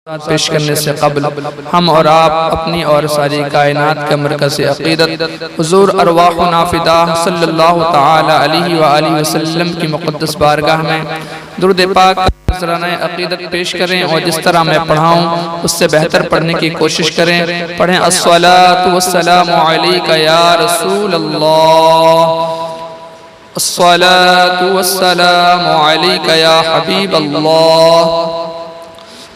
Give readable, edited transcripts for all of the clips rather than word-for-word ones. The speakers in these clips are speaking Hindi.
पेश करने से कबल हम और आप अपनी और सारी कायनात का मरकज़ अक़ीदत हुज़ूर अरवाहुना फ़िदा सल्लल्लाहु तआला अलैहि व आलिहि वसल्लम की मुक़द्दस बारगाह में दुरूद पाक नज़राने अक़ीदत पेश करें और जिस तरह मैं पढ़ाऊँ उससे बेहतर पढ़ने की कोशिश करें। पढ़ें अस्सलातु वस्सलामु अलैका या रसूल अल्लाह, अस्सलातु वस्सलामु अलैका या हबीब अल्लाह,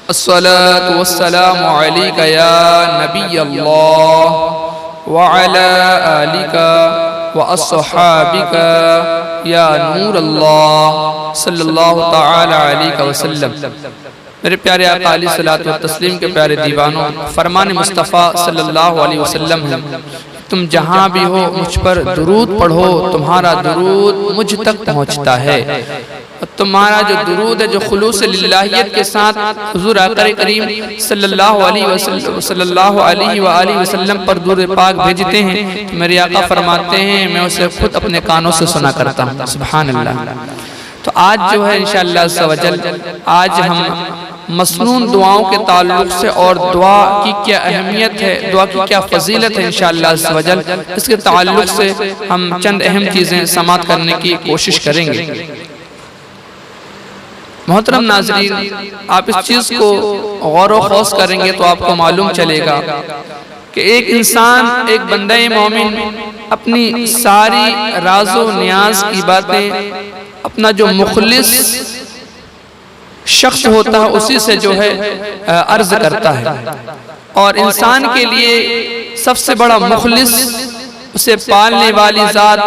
अस्सलातु वस्सलामु अलैका या नबी अल्लाह व अला आलिका व अस्हाबिका या नूर अल्लाह सल्लल्लाहु तआला अलैहि वसल्लम। मेरे प्यारे आका अलैहिस्सलातु व तस्लीम के प्यारे दीवानों, फरमान मुस्तफ़ा सल्लल्लाहु अलैहि वसल्लम है, तुम जहाँ भी हो मुझ पर दुरूद पढ़ो, तुम्हारा दुरूद मुझ तक पहुँचता है। तुम्हारा जो दुरूद है, जो खुलूस लिल्लाहियत के साथ हुज़ूर आका करीम सल्लल्लाहु अलैहि वसल्लम पर दुरूद पाक भेजते हैं, तो मेरे आका फरमाते हैं मैं उसे खुद अपने कानों से सुना करता हूँ। सुभान अल्लाह। तो आज जो है इंशाअल्लाह अज़्ज़ा वजल, आज हम मसनून दुआओं के ताल्लुक से और दुआ की क्या अहमियत है, दुआ की क्या फजीलत है, इंशाअल्लाह अज़्ज़ा वजल इसके ताल्लुक से हम चंद अहम चीज़ें समाअत करने की कोशिश करेंगे। मोहतरम नाज़रीन, आप इस चीज़ को गौर व खौस करेंगे तो आपको मालूम चलेगा कि एक इंसान, एक बंदा मोमिन अपनी सारी राज़ो नियाज की बातें अपना जो मुखलिस शख्स होता है उसी से जो है अर्ज करता है, और इंसान के लिए सबसे बड़ा मुखलिस उसे पालने वाली ज़ात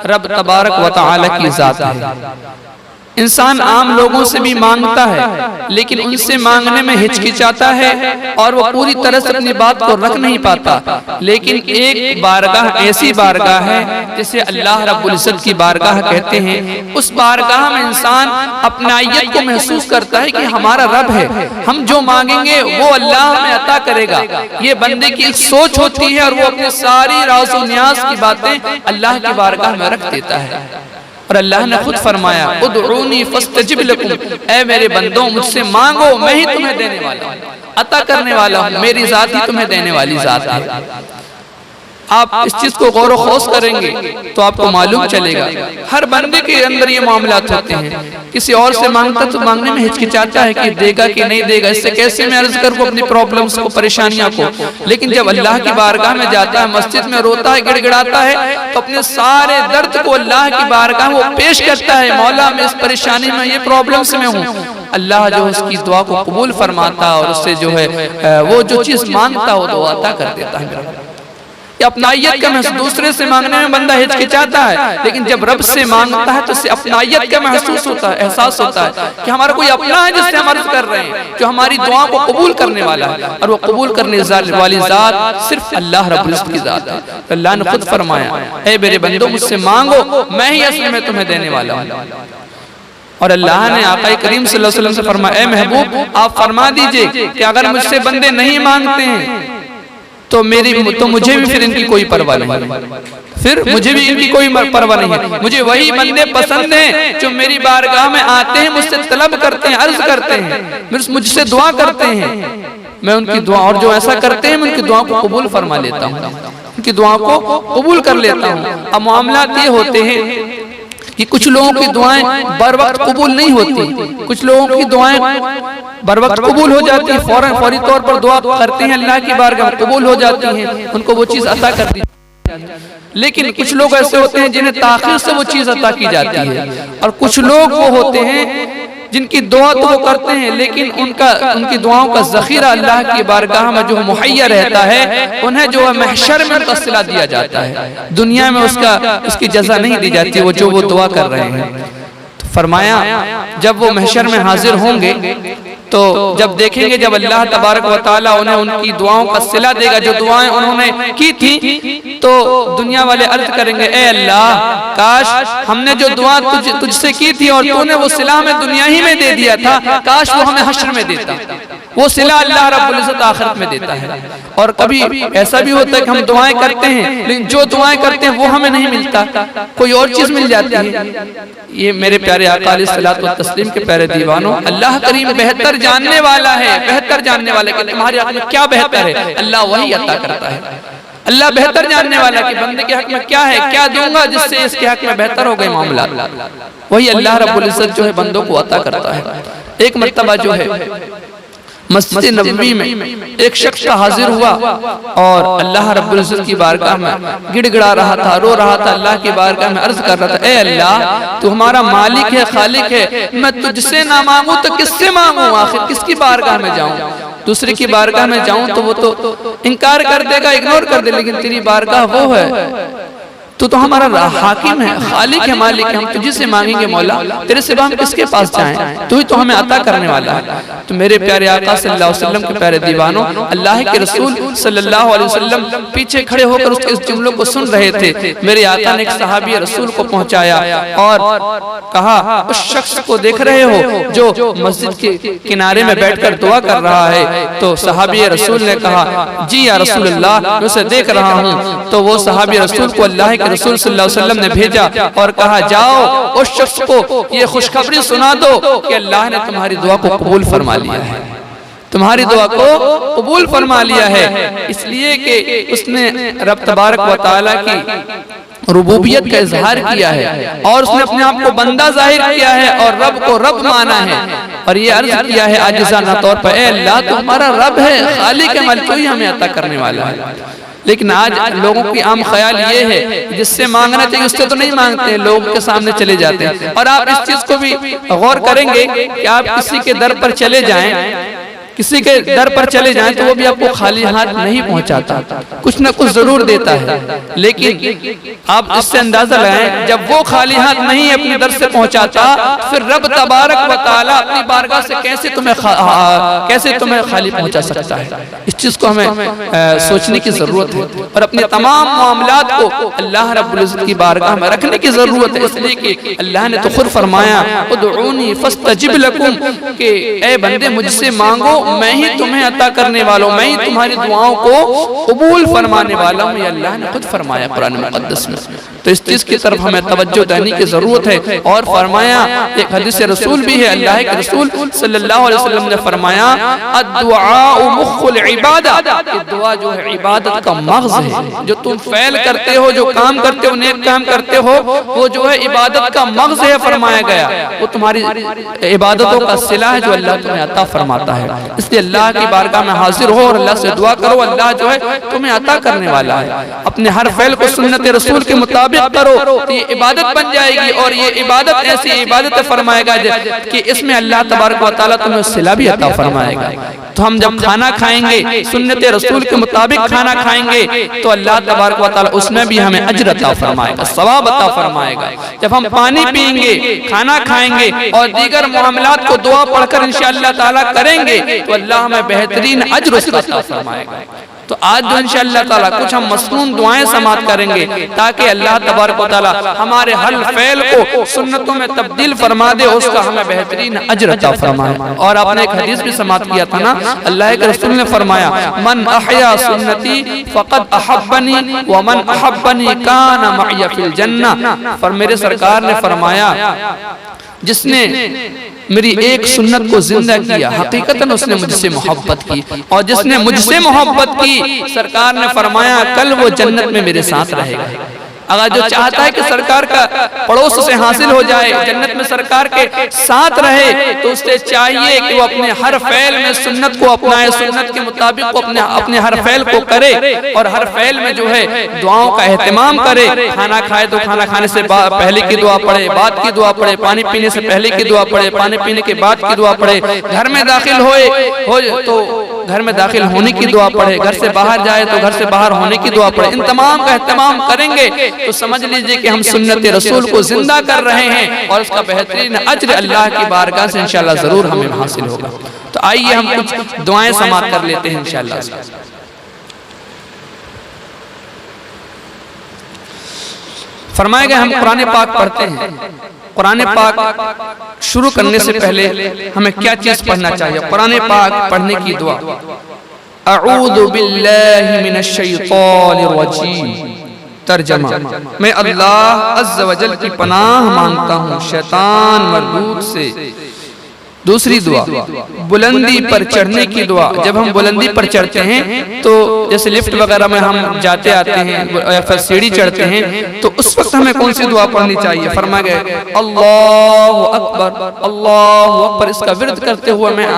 रब तबारक व तआला की ज़ात है। इंसान आम लोगों से भी मांगता है, लेकिन उनसे मांगने में हिचकिचाता है और वो पूरी तरह से अपनी बात को रख नहीं पाता। लेकिन एक बारगाह ऐसी बारगाह है जिसे अल्लाह रब्बुल इज़्ज़त की बारगाह कहते हैं। उस बारगाह में इंसान अपनाइयत को महसूस करता है कि हमारा रब है, हम जो मांगेंगे वो अल्लाह हमें अता करेगा। ये बंदे की एक सोच होती है और वो अपनी सारी राज़ व नियाज़ की बातें अल्लाह की बारगाह में रख देता है। और अल्लाह ने खुद फरमाया, उदऊनी फस्तजिब लकुम, ऐ मेरे बंदों मुझसे मांगो, मैं ही तुम्हें देने वाला हूँ, अता करने वाला हूँ, मेरी ज़ात ही तुम्हें देने वाली ज़ात है। आप इस चीज को गौर व खौस करेंगे तो आपको मालूम चलेगा हर बंदे के अंदर ये मामलात होते हैं। किसी और से मांगता तो मांगने में हिचकिचाता है कि देगा कि नहीं देगा, इससे कैसे मैं अर्ज करूं अपनी प्रॉब्लम्स को, परेशानियों को। लेकिन जब अल्लाह की बारगाह में जाता है, मस्जिद में रोता है, गिड़गिड़ाता है, तो अपने सारे दर्द को अल्लाह की बारगाह में वो पेश करता है, मौला मैं इस परेशानी में, ये प्रॉब्लम्स में हूँ। अल्लाह जो उसकी दुआ को कबूल फरमाता और उससे जो है वो जो चीज मांगता हो तो अता कर देता है। अपनाइयत का महसूस, दूसरे से मांगने में बंदा हिचकिचाता है, लेकिन जब रब से मांगता है तो उससे अपनाइयत का महसूस होता है, एहसास होता है कि हमारा कोई अपना है जिससे हम अर्ज कर रहे हैं, जो हमारी दुआ को कबूल करने वाला है। और वो कबूल करने वाली ज़ात सिर्फ अल्लाह रब्बुल इज़्ज़त की ज़ात है। अल्लाह ने खुद फरमाया, ऐ मेरे बंदों मुझसे मांगो, मैं ही असल में तुम्हें देने वाला हूँ। और अल्लाह ने आका करीम सल्लल्लाहु अलैहि वसल्लम से फरमाया, ऐ महबूब आप फरमा दीजिए कि अगर मुझसे बंदे नहीं मांगते हैं तो मुझे भी फिर इनकी कोई परवाह नहीं, फिर मुझे भी इनकी कोई परवाह नहीं है। मुझे वही बंदे पसंद हैं जो मेरी बारगाह में आते हैं, मुझसे तलब करते हैं, अर्ज करते हैं, मुझसे दुआ करते हैं। मैं उनकी दुआ, और जो ऐसा करते हैं मैं उनकी दुआ को कबूल फरमा लेता हूँ, उनकी दुआ को कबूल कर लेता हूँ। अब मामलात ये होते हैं कि कुछ लोगों की दुआएं बर वक्त कबूल नहीं होती, कुछ लोगों की दुआएं बर वक्त कबूल हो जाती है, फौरी तौर पर दुआ करते हैं, अल्लाह की बारगाह कबूल हो जाती है, उनको वो चीज़ अता कर दी। लेकिन कुछ लोग ऐसे होते हैं जिन्हें ताख़ीर से वो चीज़ अता की जाती है, और कुछ लोग वो होते हैं जिनकी दुआ तो वो करते हैं, लेकिन उनकी दुआओं का ज़ख़ीरा अल्लाह की बारगाह में जो मुहैया रहता है, उन्हें जो है महशर में उनका सिला दिया जाता है, दुनिया में उसकी जज़ा नहीं दी जाती, वो जो वो दुआ कर रहे हैं। तो फरमाया जब वो महशर में हाजिर होंगे तो जब देखेंगे, जब अल्लाह तबारक व तआला उन्हें उनकी दुआओं का सिला देगा, जो दुआएं उन्होंने की थी, तो दुनिया वाले अर्ज करेंगे, ए अल्लाह काश हमने जो दुआ तुझसे की थी और तूने वो सिला हमें दुनिया ही में दे दिया था, काश वो हमें हश्र में देता, वो सिला अल्लाह रब्बुल इज्जत आखिरत में देता है। और कभी ऐसा भी होता है कि हम दुआएं करते हैं लेकिन जो दुआएं करते हैं वो हमें नहीं मिलता, कोई और चीज मिल जाती है। ये मेरे प्यारे आका अलैहिस्सलातु व तस्लीम के प्यारे दीवानों, अल्लाह करीम बेहतर जानने वाला है, बेहतर जानने वाला है कि तुम्हारे हक में क्या बेहतर है, अल्लाह वही अता करता है। अल्लाह बेहतर जानने वाला कि बंदे के हक में क्या है, क्या दूंगा जिससे इसके हक में बेहतर हो गए मामला, वही अल्लाह रब्बुल इज्जत जो है बंदों को अता करता है। एक मर्तबा जो है मस्जिद नबवी में एक शख्स हाजिर हुआ और अल्लाह रब्बुल इज्जत की बारगाह में गिड़गिड़ा रहा था, रो रहा था, अल्लाह की बारगाह में अर्ज कर रहा था, ए अल्लाह तू हमारा मालिक है, खालिक है, मैं तुझसे ना मांगू तो किससे मांगू, आखिर किसकी बारगाह में जाऊं, दूसरे की बारगाह में जाऊं तो वो तो इनकार कर देगा, इग्नोर कर दे, लेकिन तेरी बारगाह वो है, तो हमारा हाकिम है, खालिक है, मालिक है, हम तुझे से मांगेंगे मौला, तेरे सिवा हम किसके पास जाएं, तू ही तो हमें अता करने वाला है। तो मेरे प्यारे आका सल्लल्लाहु अलैहि वसल्लम के प्यारे दीवानों, अल्लाह के रसूल सल्लल्लाहु अलैहि वसल्लम पीछे खड़े होकर उसके इस जुमलों को सुन रहे थे। मेरे आका ने एक सहाबी रसूल को पहुंचाया और कहा, उस शख्स को देख रहे हो जो मस्जिद के किनारे में बैठकर दुआ कर रहा है? तो सहाबी रसूल ने कहा, जी या रसूल अल्लाह, मैं उसे देख रहा हूँ। तो वो सहाबी रसूल को अल्लाह के रसूल सल्लल्लाहु अलैहि वसल्लम ने भेजा और कहा, जाओ उस शख्स को ये खुशखबरी सुना दो कि अल्लाह ने तुम्हारी दुआ को कबूल फरमा लिया है, तुम्हारी दुआ को कबूल फरमा लिया है, इसलिए कि उसने रब तबारक व तआला की रुबूबियत का इजहार किया है और उसने अपने आप को बंदा जाहिर किया है और रब को रब माना है और ये अर्ज किया है आजिज़ाना तौर पर, ए अल्लाह तुम्हारा रब है, खालिक है, मालिक, ही हमें अता करने वाला है। लेकिन आज लोगों की आम ख्याल ये है जिससे मांगना चाहिए उससे तो नहीं मांगते, लोगों के सामने चले जाते हैं। और आप इस चीज को भी गौर करेंगे कि आप किसी के दर पर चले जाएं, किसी के दर पर चले जाएं तो वो भी आपको खाली हाथ नहीं पहुंचाता, कुछ ना कुछ जरूर देता है। लेकिन आप इससे अंदाजा लगाएं, जब वो खाली हाथ नहीं अपने दर से पहुंचाता, फिर रब तबारक व तआला अपनी बारगाह से कैसे तुम्हें खाली पहुंचा सकता है। इस चीज को हमें सोचने की जरूरत है और अपने तमाम मामलात को अल्लाह रब्बुल इज्जत की बारगाह में रखने की जरूरत है, इसलिए कि अल्लाह ने तो खुद फरमाया, उदऊनी फस्तजिब लकुम, कि ए बंदे मुझसे मांगो, मैं ही तुम्हें अता करने वाला हूं, मैं ही तुम्हारी दुआओं को कबूल फरमाने वाला हूं, ये अल्लाह ने खुद फरमाया कुरान मुक़द्दस में। तो इस चीज की तरफ हमें तवज्जो देने की जरूरत है। और फरमाया, एक हदीस रसूल भी है, अल्लाह के रसूल सल्लल्लाहु अलैहि वसल्लम ने फरमाया, अद्दुआ मुख्खुल इबादत, दुआ जो है इबादत का मग़ज़ है, जो तुम फैल करते हो, जो काम करते हो, नेक काम करते हो, वो जो है इबादत का मग़ज़ है, फरमाया गया, वो तुम्हारी इबादतों का सिला है जो अल्लाह तुम्हें अता फरमाता है। इसलिए अल्लाह की बारगाह में हाजिर हो और अल्लाह से दुआ करो, अल्लाह जो है तुम्हें अता करने वाला है। अपने हर फ़ैल को सुन्नत रसूल के मुताबिक करो तो ये इबादत बन जाएगी और ये इबादत ऐसी इबादत फरमाएगा कि इसमें अल्लाह तबारक व तआला तुम्हें सिला भी अता फरमाएगा। तो हम जब खाना खाएंगे, सुन्नत रसूल के मुताबिक खाना खाएंगे, तो अल्लाह तबारक व तआला उसमें भी हमें अज्र अता फरमाएगा, सवाब अता फरमाएगा। जब हम पानी पिएंगे, खाना खाएंगे और दीगर मामलात को दुआ पढ़कर इंशाअल्लाह ताला करेंगे तो अल्लाह हमें बेहतरीन अज्र अता फरमाएगा। तो आज जो इंशाअल्लाह ताला कुछ हम मसनून दुआएं समात करेंगे ताकि अल्लाह तबारक व तआला हमारे हर फ़ैल को सुन्नतों में तब्दील फरमा दे, उसका हमें बेहतरीन अज्र अता फरमाए। और आपने एक हदीस भी समात किया था ना, अल्लाह के रसूल ने फरमाया, मन अहया सुन्नती फ़क़द अहब्बनी व मन अहब्बनी कान मअय फ़िल जन्नह। पर मेरे सरकार ने फरमाया, जिसने मेरी एक सुन्नत को जिंदा किया, हकीकतन उसने मुझसे मोहब्बत की, और जिसने मुझसे मोहब्बत की, सरकार ने फरमाया कल वो जन्नत में मेरे साथ रहेगा। अगर जो चाहता है कि सरकार का पड़ोस से हासिल हो जाए, जन्नत में सरकार के साथ रहे, तो उससे चाहिए कि वो अपने हर फ़ैल में सुन्नत को अपनाए, सुन्नत के मुताबिक को अपने हर फ़ैल को करे और हर फ़ैल में जो है दुआओं का एहतमाम करे। खाना खाए तो खाना खाने से पहले की दुआ पढ़े, बाद की दुआ पढ़े, पानी पीने से पहले की दुआ पढ़े, पानी पीने के बाद की दुआ पढ़े, घर में दाखिल हो तो घर में दाखिल होने की दुआ पढ़े, घर से बाहर जाए तो घर से बाहर होने की दुआ पढ़े। इन तमाम का एहतमाम करेंगे तो समझ लीजिए कि हम सुन्नत रसूल को जिंदा कर रहे हैं और उसका बेहतरीन अज्र अल्लाह की बारगाह से इंशाअल्लाह जरूर हमें हासिल होगा। तो आइए हम कुछ दुआएं समाप्त कर लेते हैं इंशाअल्लाह। फरमाया गया हम कुरान पाक पढ़ते हैं, कुरान पाक शुरू करने से पहले हमें क्या चीज पढ़ना चाहिए? कुरान पाक पढ़ने की दुआ, अऊज़ु बिल्लाहि मिनश शैतानिर रजीम। तर्जमा, मैं अल्लाह अज़्ज़ व जल की पनाह मांगता हूँ शैतान मरदूद से। दूसरी दुआ, बुलंदी पर चढ़ने की दुआ। जब हम बुलंदी पर चढ़ते हैं तो जैसे लिफ्ट वगैरह में हम जाते आते हैं या फिर सीढ़ी चढ़ते हैं तो उस वक्त हमें कौन सी दुआ पढ़नी चाहिए? फरमा गए अल्लाहु अकबर, अल्लाहु अकबर। इसका विर्द करते हुए हमें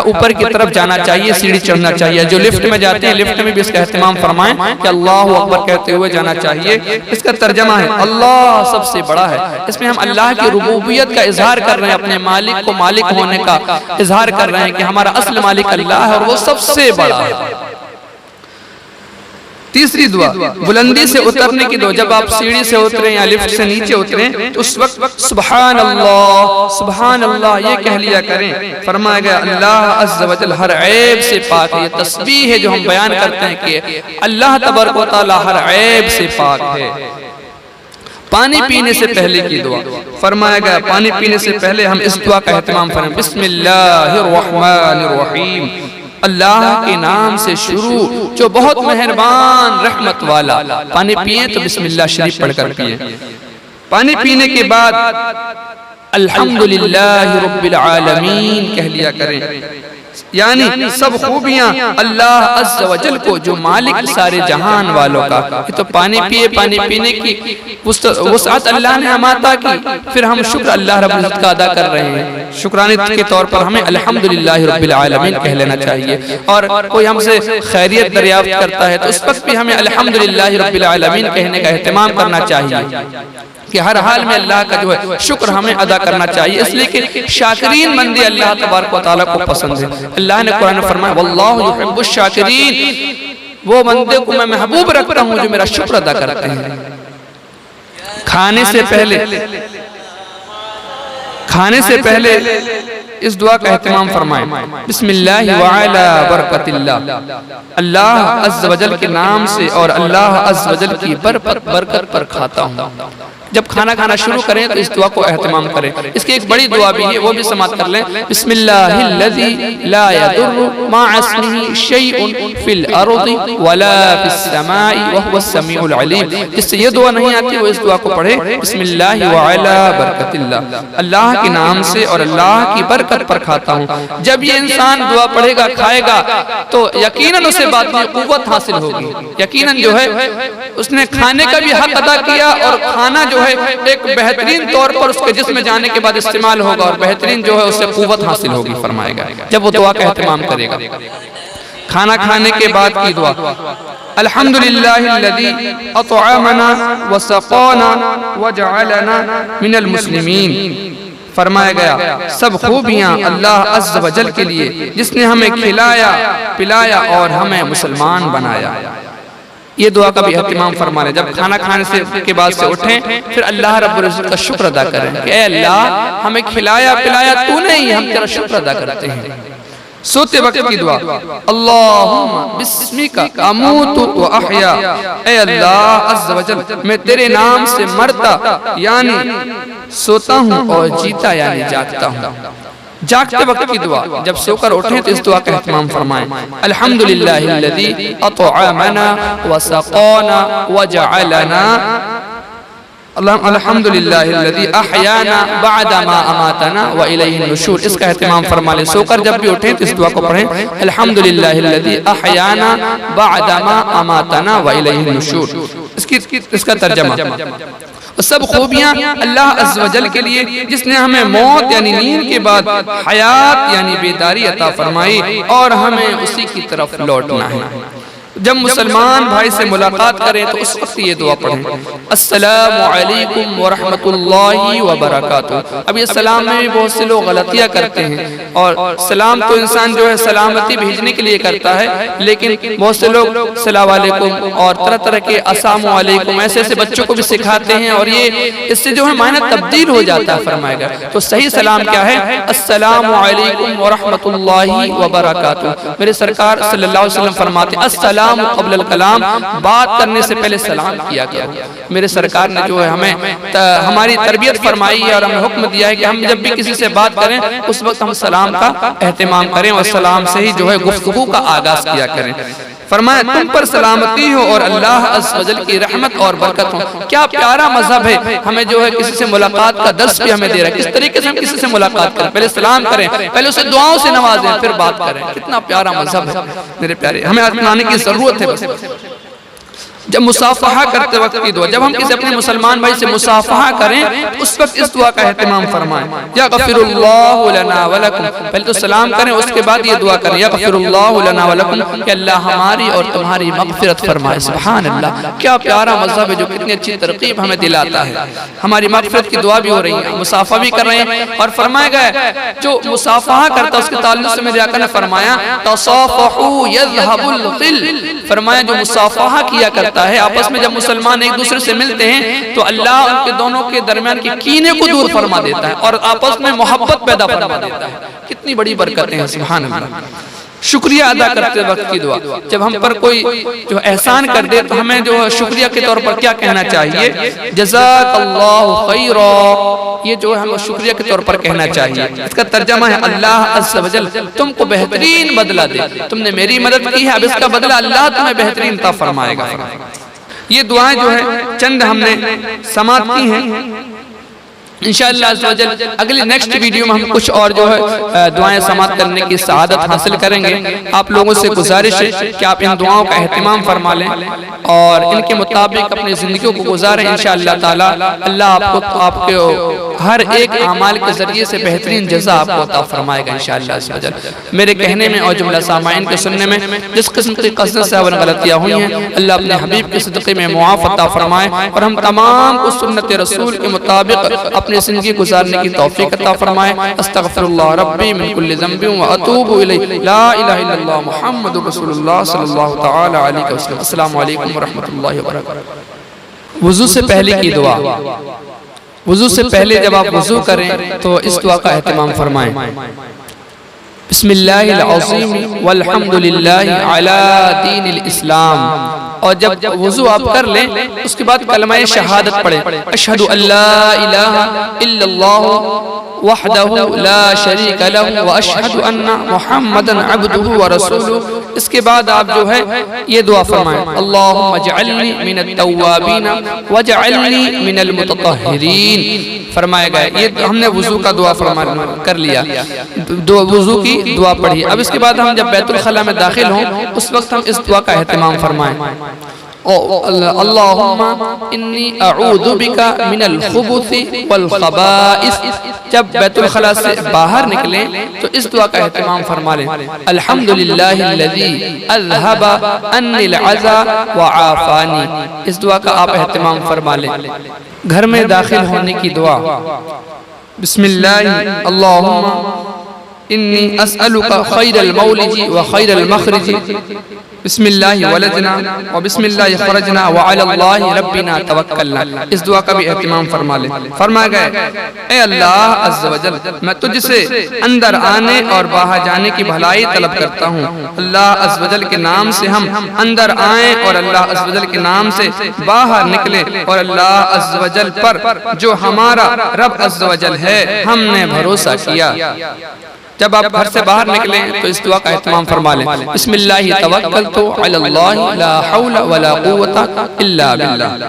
ऊपर की तरफ जाना चाहिए, सीढ़ी चढ़ना चाहिए। जो लिफ्ट में जाते हैं, लिफ्ट में भी इसका एहतमाम फरमाएं कि अल्लाहु अकबर कहते हुए जाना चाहिए। इसका तर्जमा है अल्लाह सबसे बड़ा है। इसमें हम अल्लाह की रुबूबियत का इजहार कर रहे हैं, अपने मालिक को मालिक होने का इजहार कर रहे हैं कि हमारा असल मालिक अल्लाह है और वो सबसे बड़ा है। तीसरी दुआ, बुलंदी से उतरने की दुआ। जब आप सीढ़ी से उतरे या लिफ्ट से नीचे उतरे तो उस वक्त सुभान अल्लाह ये कह लिया करें। फरमाया गया अल्लाह अज़्ज़ व जल हर ऐब से पाक है। ये तस्बीह है जो हम बयान करते हैं कि अल्लाह तबारक व तआला हर ऐब से पाक है। पानी पीने से पहले की दुआ, फरमाया गया पानी पीने से पहले हम इस दुआ का एहतमाम फरमाएं, बिस्मिल्लाहिर रहमानिर रहीम। अल्लाह के नाम से शुरू जो बहुत मेहरबान रहमत वाला। पानी पिए तो बिस्मिल्लाह शरीफ पढ़कर पिए। पानी पीने के बाद अल्हम्दुलिल्लाहि रब्बिल आलमीन कह लिया करें। यानी सब खूबियां अल्लाह अज़्ज़ व जल को जो मालिक सारे जहान वालों का। तो पानी पिए, पानी पीने की वुसअत अल्लाह ने हम अता की, फिर हम शुक्र अल्लाह रब्बुल इज़्ज़त का अदा कर रहे हैं। शुक्राने के तौर पर हमें अल्हम्दुलिल्लाहि रब्बिल आलमीन कह लेना चाहिए। और कोई हमसे खैरियत दरियाफ्त करता है तो उस वक्त भी हमें अल्हम्दुलिल्लाहि रब्बिल आलमीन कहने का एहतमाम करना चाहिए कि हर हाल में अल्लाह का जो है शुक्र हमें अदा करना चाहिए। इसलिए कि शाकिरीन बंदे अल्लाह तबारक व तआला को पसंद है। अल्लाह ने कुरान में फरमाया वल्लाहु युहिब्बुश शाकिरीन, वो बंदे को मैं महबूब रखता हूँ जो मेरा शुक्र अदा करते हैं। खाने से पहले इस दुआ का एहतमाम फरमाएं, बिस्मिल्लाहि व अला बरकतिल्लाह। अल्लाह अज़्ज़ व जल के नाम से और अल्लाह अज़्ज़ व जल की बरकत पर खाता हूँ। जब खाना खाना शुरू करें तो इस दुआ को एहतमाम करें। इसकी एक बड़ी दुआ भी है, वो भी समाप्त कर लें। बिस्मिल्लाहिल्लज़ी ला यदुर्रु मअ इस्मिही शैउन फिल अर्दि वला फिस समाई व हुवस समीउल अलीम। जिससे ये दुआ नहीं आती वो इस दुआ को पढ़े, बिस्मिल्लाहि व अला बरकतिल्लाह। अल्लाह के नाम से और अल्लाह की बरकत पर खाता हूँ। जब ये इंसान दुआ पढ़ेगा, खाएगा तो यकीनन उसे बाद में कुव्वत हासिल होगी। यकीनन जो है उसने खाने का भी हक अदा किया और खाना जो है एक बेहतरीन तौर पर उसके जिस्म में जाने के बाद इस्तेमाल होगा और बेहतरीन जो है उससे कुव्वत हासिल होगी। फरमाएगा जब वो दुआ का एहतमाम करेगा। खाना खाने के बाद की दुआ, अल्हम्दुलिल्लाहिल्लज़ी अतअमना व सक़ाना व जअलना मिनल मुस्लिमीन। फरमाया गया सब खूबियां अल्लाह अज़्ज़ व जल के लिए जिसने हमें खिलाया पिलाया और हमें मुसलमान बनाया। ये दुआ का भी एहतमाम फरमा रहे। जब खाना खाने से के बाद से उठें फिर अल्लाह रब्बुल इज़्ज़त का शुक्र अदा करें कि ऐ अल्लाह हमें खिलाया पिलाया तूने ही, हम तेरा शुक्र अदा करते हैं। सोते वक्त की दुआ, अल्लाहुम्मा बिस्मिका अमूतु व अहया। ऐ अल्लाह अज़्ज़ व जल मैं तेरे नाम से मरता यानी सोता हूँ और जीता यानी जागता हूँ। जागते वक्त की दुआ, जब सोकर उठे तो इस दुआ का एहतमाम फरमाएं, अल्हम्दुलिल्लाहिल्लज़ी अतअमना व सक़ाना व जअलना अल्हम्दुलिल्लाहिल्लज़ी अहयाना बअद मा अमातना व इलैहिन नुशूर। इसका एहतमाम फरमा लें। सोकर जब भी उठें तो इस दुआ को पढ़ें, अल्हम्दुलिल्लाहिल्लज़ी अहयाना बअद मा अमातना व इलैहिन नुशूर। इसका तर्जमा, सब खूबियां अल्लाह अज़्ज़ व जल के लिए जिसने हमें मौत यानी नींद के बाद हयात यानी बेदारी अता फरमाई और हमें उसी की तरफ लौटना है। जब मुसलमान भाई से मुलाकात करें तो उस वक्त ये दुआ पढ़ें, अस्सलामु अलैकुम व रहमतुल्लाहि व बरकातुहू। अब ये सलाम में भी बहुत से लोग गलतियां करते हैं और सलाम तो इंसान जो है सलामती भेजने के लिए करता है, लेकिन बहुत से लोग सलाम अलैकुम और तरह तरह के अस्सलामु अलैकुम ऐसे ऐसे बच्चों को भी सिखाते हैं और ये इससे जो है मायना तब्दील हो जाता है। फरमाएगा तो सही सलाम क्या है, अस्सलामु अलैकुम व रहमतुल्लाहि व बरकातुहू। मेरे सरकार सल्लल्लाहु अलैहि वसल्लम फरमाते अस्सलाम अस्सलाम क़ब्ल कलाम, बात करने से पहले सलाम किया करो। मेरे सरकार ने जो है हमें हमारी तरबियत फरमाई है और हमें हुक्म दिया है कि हम जब भी किसी से बात करें उस वक्त हम सलाम का एहतमाम करें और सलाम से ही जो है गुफ्तगू का आगाज किया करें। फरमाया तुम पर सलामती हो और अल्लाह अज़्ज़ व जल की रहमत और बरकत हो। क्या प्यारा मजहब है, हमें जो है किसी से मुलाकात का दर्स भी हमें दे रहा है, किस तरीके से हम किसी से मुलाकात करें, पहले सलाम करें, पहले उसे दुआओं से नवाजें, फिर बात करें। कितना प्यारा मजहब है मेरे प्यारे, हमें अपनाने की जरूरत है। बस जब मुसाफहा करते वक्त की दुआ, जब हम किसी अपने मुसलमान भाई से मुसाफहा करें उस वक्त इस दुआ का एहतमाम फरमाएं, या गफिरुल्लाहु लना व लकुम। पहले तो सलाम करें, उसके बाद ये दुआ करें, या गफिरुल्लाहु लना व लकुम, कि अल्लाह हमारी और तुम्हारी मगफिरत फरमाए। सुभान अल्लाह, क्या प्यारा मज़हब है जो कितनी अच्छी तरकीब हमें दिलाता है। हमारी मगफिरत की दुआ भी हो रही है, मुसाफा भी कर रहे हैं। और फरमाया गया जो मुसाफहा करता है उसके ताल्लुक से मेरे आका ने फरमाया तसाफहू यज़हबुल गिल। फरमाया जो मुसाफहा किया करता है, आपस में जब मुसलमान एक दूसरे से मिलते हैं तो अल्लाह उनके दोनों के दरमियान की कीने को दूर फरमा देता है और आपस में मोहब्बत पैदा फरमा देता है। कितनी बड़ी बरकतें हैं, सुभान अल्लाह। शुक्रिया अदा करते वक्त की दुआ, जब हम पर कोई जो एहसान कर दे तो हमें जो शुक्रिया के तौर पर क्या कहना चाहिए, जज़ाकल्लाहु खैरा। ये जो हम शुक्रिया के तौर पर कहना चाहिए। इसका तर्जमा है अल्लाह अज़्ज़ व जल तुमको बेहतरीन बदला दे, तुमने मेरी मदद की है, अब इसका बदला अल्लाह तुम्हें बेहतरीन अता फरमाएगा। ये दुआएं जो है चंद हमने समाप्त की हैं। इंशाअल्लाह अज़्ज़ व जल अगली नेक्स्ट वीडियो में हम कुछ और जो है दुआएं समाप्त करने की सआदत हासिल करेंगे। आप लोगों से गुजारिश है कि आप इन दुआओं का एहतमाम फरमा लें और इनके मुताबिक अपनी ज़िंदगियों को गुजारें। इंशाअल्लाह ताला अल्लाह आपको आपके हर एक अमाल के ज़रिए से बेहतरीन जज़ा आपको अता फरमाएगा इंशाअल्लाह अज़्ज़ व जल। मेरे कहने में और जुमला सामाइन के सुनने में जिस किस्म की कसरत से गलतियाँ हुई हैं, अल्लाह अपने हबीब के सदक़े में मुआफ़ अता फरमाए और हम तमाम को सुन्नत रसूल के मुताबिक अपनी ज़िंदगी गुजारने की तौफीक अता फरमाए। अस्तग़फिरुल्लाह रब्बी मिन कुल्लि ज़ंबिन व अतूबु इलैहि, ला इलाहा इल्लल्लाह मुहम्मदुर रसूलुल्लाह सल्लल्लाहु तआला अलैहि वसल्लम। अस्सलामु अलैकुम व रहमतुल्लाहि व बरकातुहू। वुज़ू से पहले की दुआ, वुज़ू से पहले जब आप वुज़ू करें तो इस दुआ का एहतमाम फरमाएं, बिस्मिल्लाहिल अज़ीम वल्हम्दुलिल्लाहि अला दीनिल इस्लाम। और जब वुज़ू आप कर लें उसके बाद कलमा शहादत पढ़ें, अशहदु अल्ला इलाहा इल्लल्लाहु वहदहु ला शरीका लहु व अशहदु अन्ना मुहम्मदन अब्दुहु व रसूलुहु। इसके बाद आप जो है ये दुआ फरमाएं, अल्लाहुम्मा जअलनी मिनत तव्वाबीन वजअलनी मिनल मुतत्तहिरीन। फरमाया गया ये हमने वुज़ू का दुआ फरमा कर लिया, वुज़ू की दुआ पढ़ी। अब इसके बाद हम जब बैतुल खला में दाखिल हों उस वक्त हम इस दुआ का एहतमाम फरमाएं, अल्लाहुम्मा इन्नी अऊज़ु बिका मिनल खुबुथि वल खबाइस। जब बैतुल खला से बाहर निकलें तो इस दुआ का एहतमाम फरमा लें, अल्हम्दुलिल्लाहिल्लज़ी अज़हबा अन्निल अज़ा व आफ़ानी। इस दुआ का आप एहतमाम फरमा लें। घर में दाखिल होने की दुआ, बिस्मिल्लाह अल्लाहुम्मा इन्नी अस्अलुका खैरल मौलिजी व खैरल मखरिजी, बिस्मिल्लाहि वलजना व बिस्मिल्लाहि खरजना व अलल्लाहि रब्बिना तवक्कलना। इस दुआ का भी एहतमाम फरमा ले। फरमा गए, ए अल्लाह अज़्ज़ व जल मैं तुझसे अंदर आने और बाहर जाने की भलाई तलब करता हूँ। अल्लाह अज़्ज़ व जल के नाम से हम अंदर आए और अल्लाह अज़्ज़ व जल के नाम से बाहर निकले और अल्लाह अज़्ज़ व जल पर जो हमारा रब अज़्ज़ व जल है हमने भरोसा किया। जब आप घर से बाहर निकलें तो इस दुआ का एहतमाम फरमा लें, बिस्मिल्लाहि तवक्कलतु अलल्लाहि ला हौला वला कुव्वता इल्ला बिल्लाह।